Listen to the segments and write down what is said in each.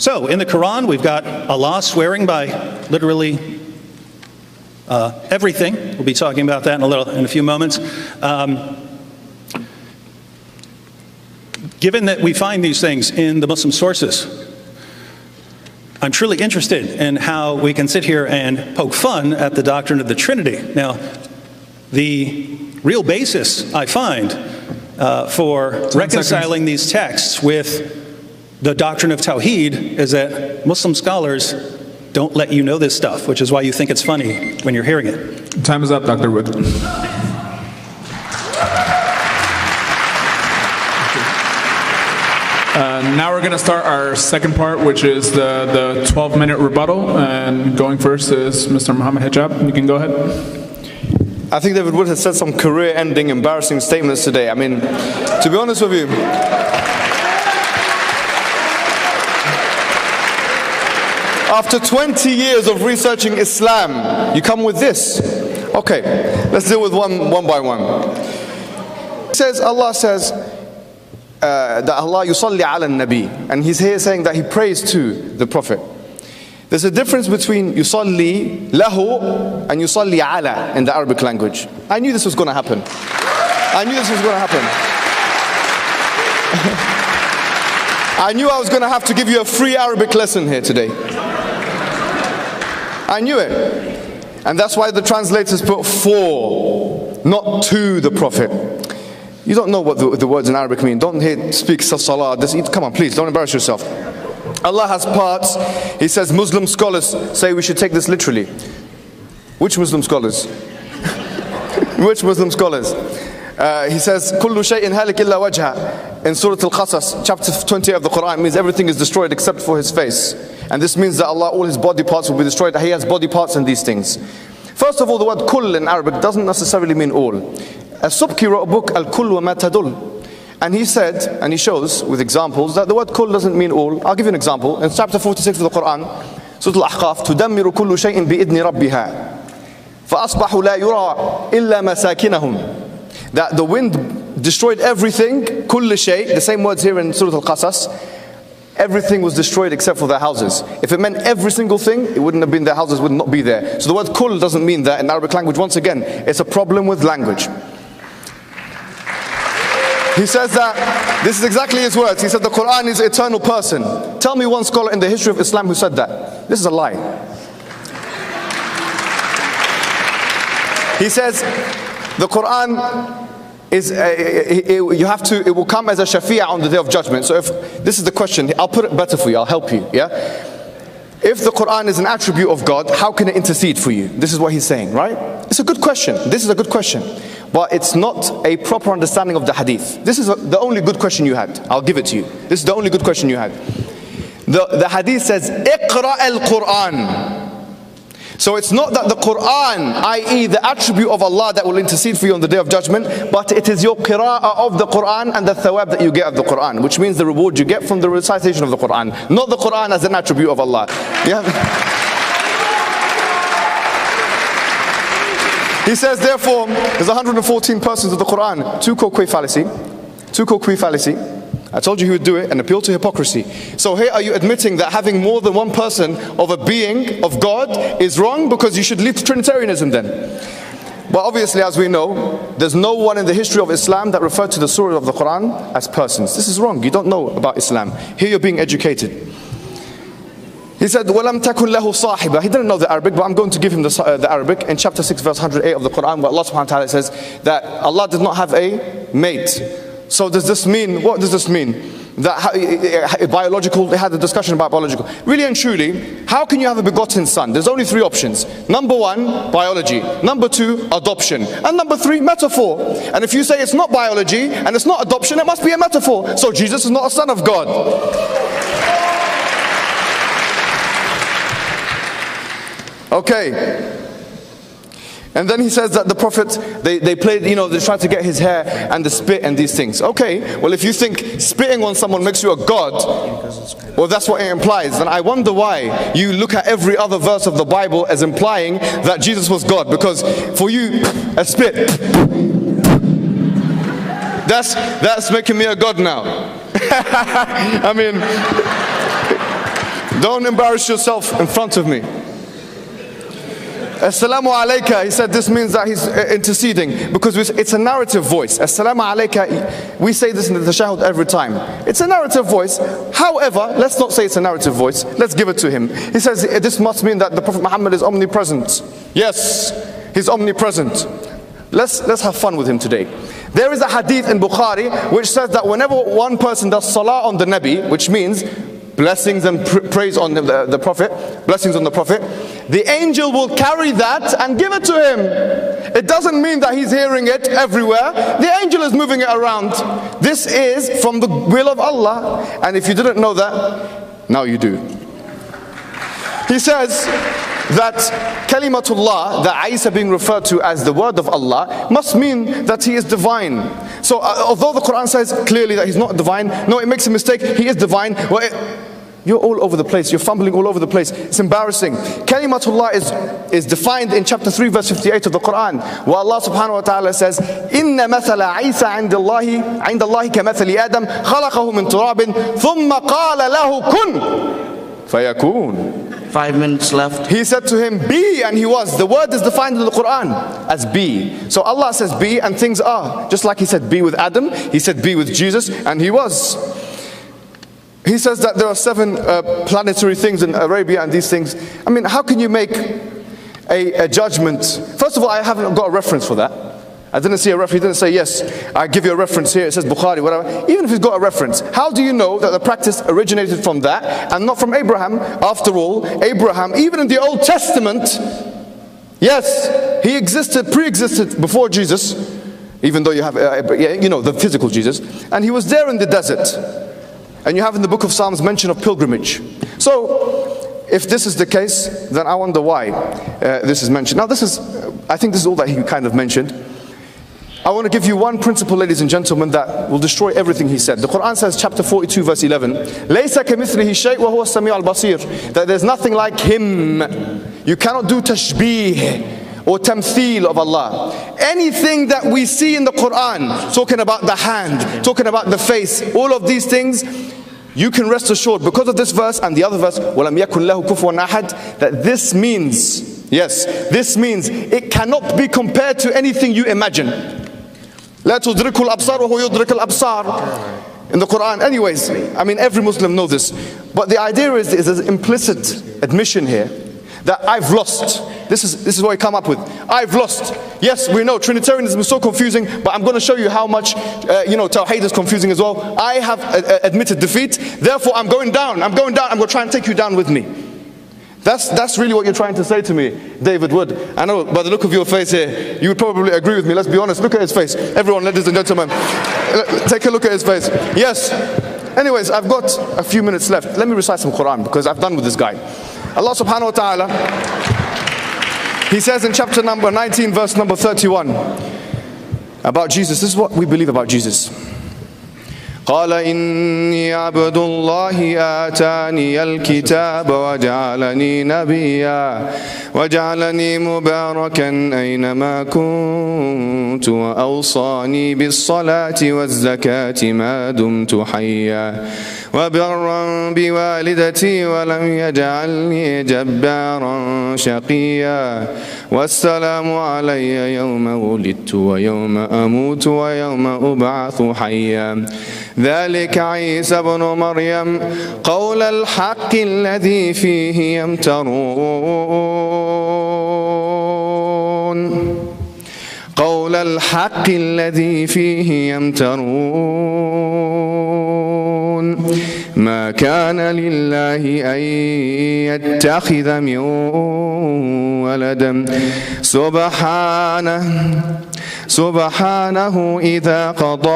So, in the Quran, we've got Allah swearing by literally everything. We'll be talking about that in a few moments. Given that we find these things in the Muslim sources, I'm truly interested in how we can sit here and poke fun at the doctrine of the Trinity. Now, the real basis I find for reconciling these texts with the doctrine of Tawheed is that Muslim scholars don't let you know this stuff, which is why you think it's funny when you're hearing it. Time is up, Dr. Wood. Now we're going to start our second part, which is the 12-minute rebuttal. And going first is Mr. Muhammad Hijab. You can go ahead. I think David Wood has said some career-ending, embarrassing statements today. I mean, to be honest with you, after 20 years of researching Islam, you come with this. Okay, let's deal with one by one. Allah says that Allah yusalli ala nabi, and he's here saying that he prays to the Prophet. There's a difference between yusalli lahu and yusalli ala in the Arabic language. I knew this was going to happen. I knew this was going to happen. I knew I was going to have to give you a free Arabic lesson here today. I knew it. And that's why the translators put for, not to the Prophet. You don't know what the words in Arabic mean. Don't speak salah. Come on, please, don't embarrass yourself. Allah has parts. He says Muslim scholars say we should take this literally. Which Muslim scholars? Which Muslim scholars? He says كُلُّ شَيْءٍ هَالِكٍ إِلَّا وَجْهَهُ in Surah Al-Qasas, chapter 20 of the Quran. Means everything is destroyed except for his face. And this means that Allah, all his body parts will be destroyed. He has body parts in these things. First of all, the word kull in Arabic doesn't necessarily mean all. As-Subki wrote a book, Al-Kull wa ma tadul. And he said, and he shows with examples, that the word kull doesn't mean all. I'll give you an example. In chapter 46 of the Quran, Surah Al-Ahqaf, تُدَمِّرُ كُلُّ شَيْءٍ بِإِذْنِ رَبِّهَا فَأَصْبَحُوا لَا يُرَى إِلَّا مَسَاكِنَهُم. That the wind destroyed everything, كُلُّ شَيْء, the same words here in Surah Al-Qasas. Everything was destroyed except for their houses. If it meant every single thing, it wouldn't have been, their houses would not be there. So the word kull doesn't mean that in Arabic language. Once again, it's a problem with language. He says that, this is exactly his words. He said the Quran is an eternal person. Tell me one scholar in the history of Islam who said that. This is a lie. He says the Quran is it will come as a shafi'ah on the day of judgment. So if this is the question, I'll put it better for you, I'll help you, yeah? If the Quran is an attribute of God, how can it intercede for you? This is what he's saying, right? It's a good question. This is a good question. But it's not a proper understanding of the hadith. This is the only good question you had. I'll give it to you. This is the only good question you had. The hadith says, Iqra al-Quran. So it's not that the Quran, i.e. the attribute of Allah that will intercede for you on the day of judgment, but it is your qira'ah of the Quran and the thawab that you get of the Quran, which means the reward you get from the recitation of the Quran, not the Quran as an attribute of Allah. Yeah. He says, therefore, there's 114 persons of the Quran, two called qui fallacy. I told you he would do it and appeal to hypocrisy. So here are you admitting that having more than one person of a being of God is wrong because you should leave Trinitarianism then? But obviously, as we know, there's no one in the history of Islam that referred to the surah of the Quran as persons. This is wrong. You don't know about Islam. Here you're being educated. He said, وَلَمْ تَكُنْ لَهُ صَاحِبًا. He didn't know the Arabic, but I'm going to give him the Arabic. In chapter 6, verse 108 of the Quran, where Allah subhanahu wa ta'ala says that Allah did not have a mate. So does this mean, what does this mean? That biological, they had a discussion about biological. Really and truly, how can you have a begotten son? There's only three options. Number one, biology. Number two, adoption. And number three, metaphor. And if you say it's not biology and it's not adoption, it must be a metaphor. So Jesus is not a son of God. Okay. And then he says that the Prophet, they played, they tried to get his hair and the spit and these things. Okay, well if you think spitting on someone makes you a god, well that's what it implies. Then I wonder why you look at every other verse of the Bible as implying that Jesus was God. Because for you, a spit, that's making me a god now. I mean, Don't embarrass yourself in front of me. Assalamu alayka, he said this means that he's interceding because it's a narrative voice. Assalamu alayka, we say this in the tashahhud every time. It's a narrative voice. However, let's not say it's a narrative voice. Let's give it to him. He says this must mean that the Prophet Muhammad is omnipresent. Yes, he's omnipresent. Let's have fun with him today. There is a hadith in Bukhari which says that whenever one person does salah on the Nabi, which means blessings and praise on the Prophet, blessings on the Prophet, the angel will carry that and give it to him. It doesn't mean that he's hearing it everywhere. The angel is moving it around. This is from the will of Allah. And if you didn't know that, now you do. He says that Kalimatullah, that Isa being referred to as the word of Allah, must mean that he is divine. So although the Quran says clearly that he's not divine, no, it makes a mistake, he is divine. Well, you're all over the place, you're fumbling all over the place. It's embarrassing. Kalimatullah is defined in chapter 3 verse 58 of the Quran, where Allah subhanahu wa ta'ala says, Inna mathala Isa inda Allahi kamathali Adam khalaqahu min turabin thumma qala lahu kun fayakun. 5 minutes left. He said to him, be, and he was. The word is defined in the Quran as be. So Allah says be, and things are. Just like he said be with Adam, he said be with Jesus, and he was. He says that there are 7 planetary things in Arabia and these things. I mean, how can you make a judgment? First of all, I haven't got a reference for that. I didn't see a reference. He didn't say, yes, I give you a reference here. It says Bukhari, whatever. Even if he's got a reference, how do you know that the practice originated from that and not from Abraham? After all, Abraham, even in the Old Testament, yes, he existed, pre-existed before Jesus, even though you have, the physical Jesus, and he was there in the desert. And you have in the book of Psalms mention of pilgrimage. So, if this is the case, then I wonder why this is mentioned. Now I think this is all that he kind of mentioned. I want to give you one principle, ladies and gentlemen, that will destroy everything he said. The Quran says, chapter 42, verse 11, لَيْسَ كَمِثْلِهِ شَيْءٍ وَهُوَ السَّمِيعُ الْبَصِيرُ, that there's nothing like him. You cannot do tashbih or tamthil of Allah. Anything that we see in the Quran, talking about the hand, talking about the face, all of these things, you can rest assured because of this verse and the other verse, وَلَمْ يَكُنْ لَهُ كُفُوًا أَحَدٌ, that this means, yes, this means it cannot be compared to anything you imagine. لا تدرك الأبصار وهو يدرك الأبصار in the Quran. Anyways, I mean every Muslim knows this, but the idea is there's an implicit admission here that I've lost. This is what I come up with. I've lost. Yes, we know Trinitarianism is so confusing, but I'm going to show you how much Tawheed is confusing as well. I have admitted defeat, therefore I'm going down. I'm going to try and take you down with me. That's really what you're trying to say to me, David Wood. I know by the look of your face here, you would probably agree with me. Let's be honest. Look at his face. Everyone, ladies and gentlemen, take a look at his face. Yes. Anyways, I've got a few minutes left. Let me recite some Quran because I've done with this guy. Allah subhanahu wa ta'ala, he says in chapter number 19, verse number 31, about Jesus. This is what we believe about Jesus. قال إني عبد الله آتاني الكتاب وجعلني نبيا وجعلني مباركا أينما كنت وأوصاني بالصلاة والزكاة ما دمت حيا وبرا بوالدتي ولم يجعلني جبارا شقيا والسلام علي يوم ولدت ويوم أموت ويوم أبعث حيا ذلك عيسى بن مريم قول الحق الذي فيه يمترون قول الحق الذي فيه يمترون ما كان لله أن يتخذ من ولد سبحانه إذا قضى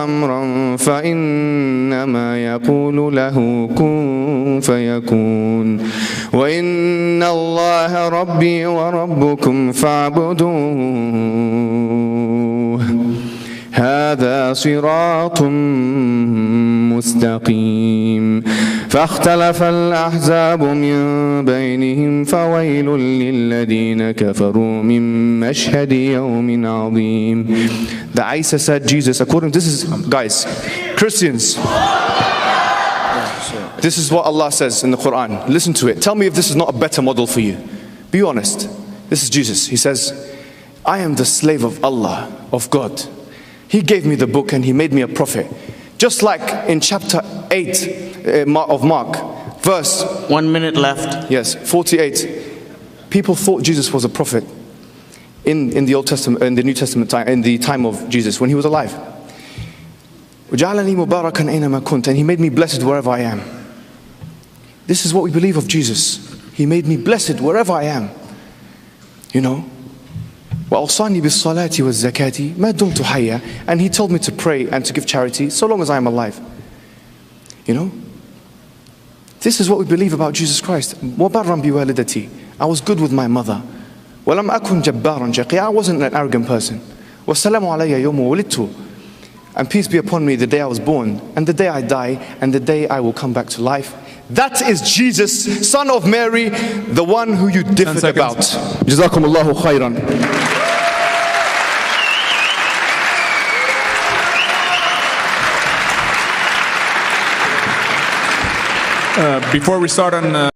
أمرا فإنما يقول له كن فيكون وإن الله ربي وربكم فاعبدوه هذا صراط مستقيم فاختلف الأحزاب من بينهم فويل للذين كفروا من مشهد يوم عظيم. The Isa said Jesus, according to this is, guys, Christians. This is what Allah says in the Quran. Listen to it. Tell me if this is not a better model for you. Be honest. This is Jesus. He says, I am the slave of Allah, of God. He gave me the book and He made me a prophet. Just like in chapter 8 of Mark, verse 1 minute left. Yes, 48. People thought Jesus was a prophet in the Old Testament, in the New Testament time, in the time of Jesus, when He was alive. وَجَعَلَنِي مُبَارَكًا أَيْنَمَا كُنْتَ, and He made me blessed wherever I am. This is what we believe of Jesus. He made me blessed wherever I am. You know? وَأَوْصَانِي بِالصَّلَاةِ وَالزَّكَاةِ مَا دُمْتُ حَيًّا, and He told me to pray and to give charity so long as I am alive. You know? This is what we believe about Jesus Christ. وَبَرًّا بِوَالِدَتِي, I was good with my mother. وَلَمْ أَكُنْ جَبَّارًا شَقِيًّا, I wasn't an arrogant person. وَالسَّلَامُ عَلَيَّ يَوْمَ وُلِدْتُ, and peace be upon me the day I was born, and the day I die, and the day I will come back to life. That is Jesus, son of Mary, the one who you differed about. Jazakumullahu khairan. Before we start on